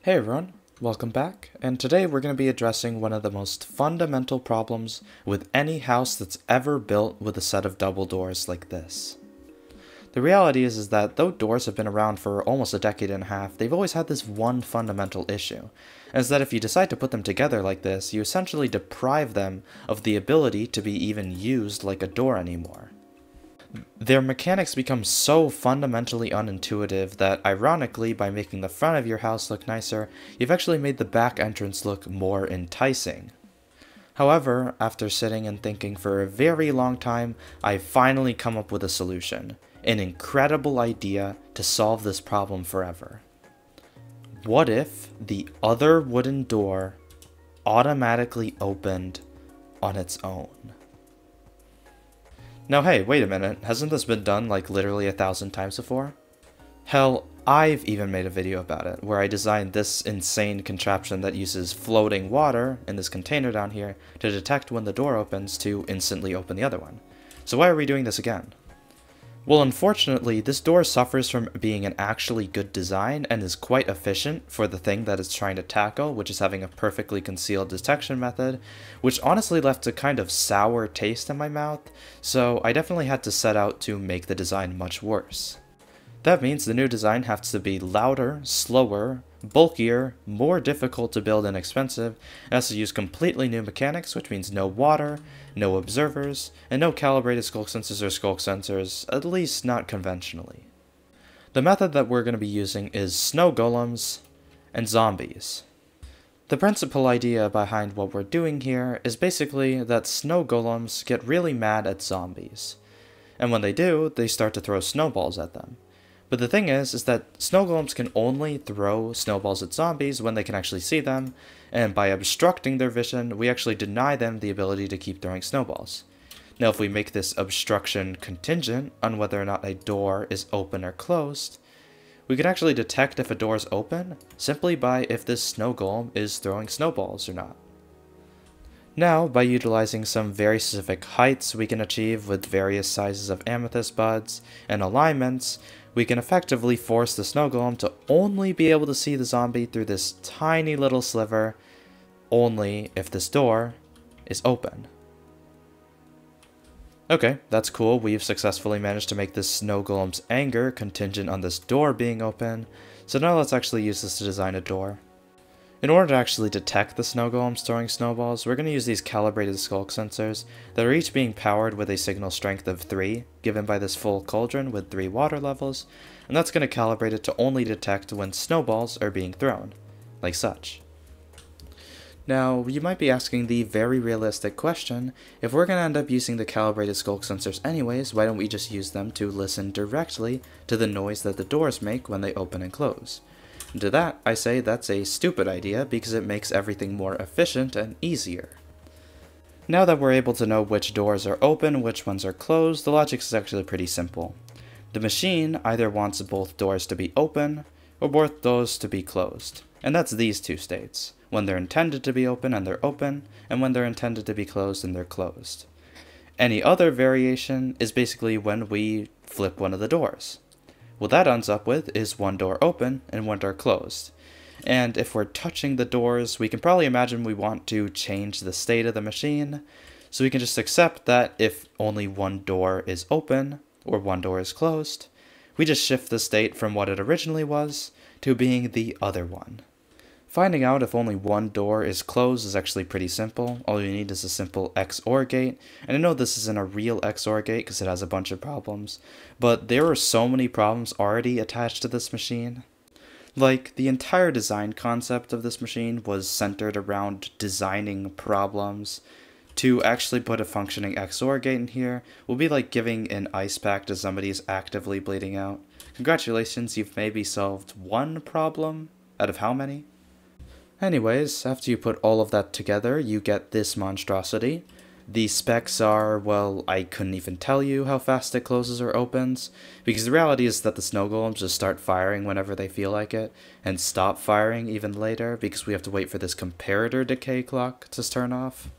Hey everyone, welcome back, and today we're going to be addressing one of the most fundamental problems with any house that's ever built with a set of double doors like this. The reality is that though doors have been around for almost a decade and a half, they've always had this one fundamental issue, and is that if you decide to put them together like this, you essentially deprive them of the ability to be even used like a door anymore. Their mechanics become so fundamentally unintuitive that, ironically, by making the front of your house look nicer, you've actually made the back entrance look more enticing. However, after sitting and thinking for a very long time, I've finally come up with a solution. An incredible idea to solve this problem forever. What if the other wooden door automatically opened on its own? Now hey, wait a minute, hasn't this been done like literally 1,000 times before? Hell, I've even made a video about it, where I designed this insane contraption that uses floating water in this container down here to detect when the door opens to instantly open the other one. So why are we doing this again? Well, unfortunately, this door suffers from being an actually good design and is quite efficient for the thing that it's trying to tackle, which is having a perfectly concealed detection method, which honestly left a kind of sour taste in my mouth, so I definitely had to set out to make the design much worse. That means the new design has to be louder, slower, bulkier, more difficult to build and expensive, and has to use completely new mechanics, which means no water, no observers, and no calibrated skulk sensors, at least not conventionally. The method that we're going to be using is snow golems and zombies. The principal idea behind what we're doing here is basically that snow golems get really mad at zombies, and when they do, they start to throw snowballs at them. But the thing is that snow golems can only throw snowballs at zombies when they can actually see them, and by obstructing their vision, we actually deny them the ability to keep throwing snowballs. Now if we make this obstruction contingent on whether or not a door is open or closed, we can actually detect if a door is open simply by if this snow golem is throwing snowballs or not. Now, by utilizing some very specific heights we can achieve with various sizes of amethyst buds and alignments, we can effectively force the snow golem to only be able to see the zombie through this tiny little sliver, only if this door is open. Okay, that's cool. We've successfully managed to make this snow golem's anger contingent on this door being open, so now let's actually use this to design a door. In order to actually detect the snow golems throwing snowballs, we're going to use these calibrated skulk sensors that are each being powered with a signal strength of 3, given by this full cauldron with 3 water levels, and that's going to calibrate it to only detect when snowballs are being thrown, like such. Now, you might be asking the very realistic question, if we're going to end up using the calibrated skulk sensors anyways, why don't we just use them to listen directly to the noise that the doors make when they open and close? And to that, I say that's a stupid idea because it makes everything more efficient and easier. Now that we're able to know which doors are open, which ones are closed, the logic is actually pretty simple. The machine either wants both doors to be open, or both doors to be closed. And that's these two states, when they're intended to be open and they're open, and when they're intended to be closed and they're closed. Any other variation is basically when we flip one of the doors. What that ends up with is one door open and one door closed. And if we're touching the doors, we can probably imagine we want to change the state of the machine, so we can just accept that if only one door is open, or one door is closed, we just shift the state from what it originally was to being the other one. Finding out if only one door is closed is actually pretty simple. All you need is a simple XOR gate, and I know this isn't a real XOR gate because it has a bunch of problems, but there are so many problems already attached to this machine. Like, the entire design concept of this machine was centered around designing problems. To actually put a functioning XOR gate in here will be like giving an ice pack to somebody who's actively bleeding out. Congratulations, you've maybe solved one problem out of how many? Anyways, after you put all of that together, you get this monstrosity. The specs are, well, I couldn't even tell you how fast it closes or opens, because the reality is that the snow golems just start firing whenever they feel like it, and stop firing even later, because we have to wait for this comparator decay clock to turn off.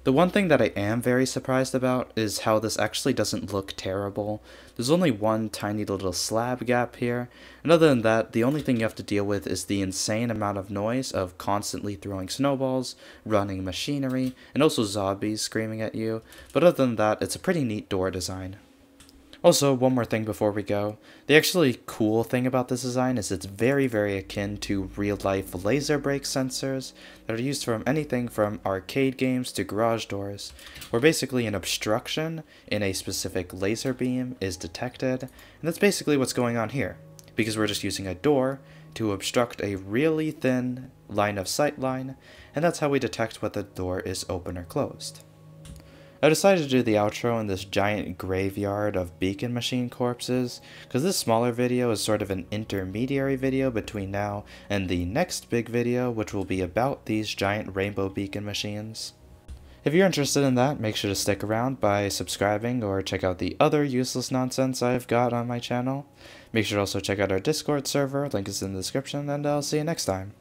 The one thing that I am very surprised about is how this actually doesn't look terrible. There's only one tiny little slab gap here, and other than that, the only thing you have to deal with is the insane amount of noise of constantly throwing snowballs, running machinery, and also zombies screaming at you, but other than that, it's a pretty neat door design. Also, one more thing before we go. The actually cool thing about this design is it's very, very akin to real-life laser brake sensors that are used from anything from arcade games to garage doors, where basically an obstruction in a specific laser beam is detected, and that's basically what's going on here, because we're just using a door to obstruct a really thin line of sight line, and that's how we detect whether the door is open or closed. I decided to do the outro in this giant graveyard of beacon machine corpses, because this smaller video is sort of an intermediary video between now and the next big video, which will be about these giant rainbow beacon machines. If you're interested in that, make sure to stick around by subscribing or check out the other useless nonsense I've got on my channel. Make sure to also check out our Discord server, link is in the description, and I'll see you next time.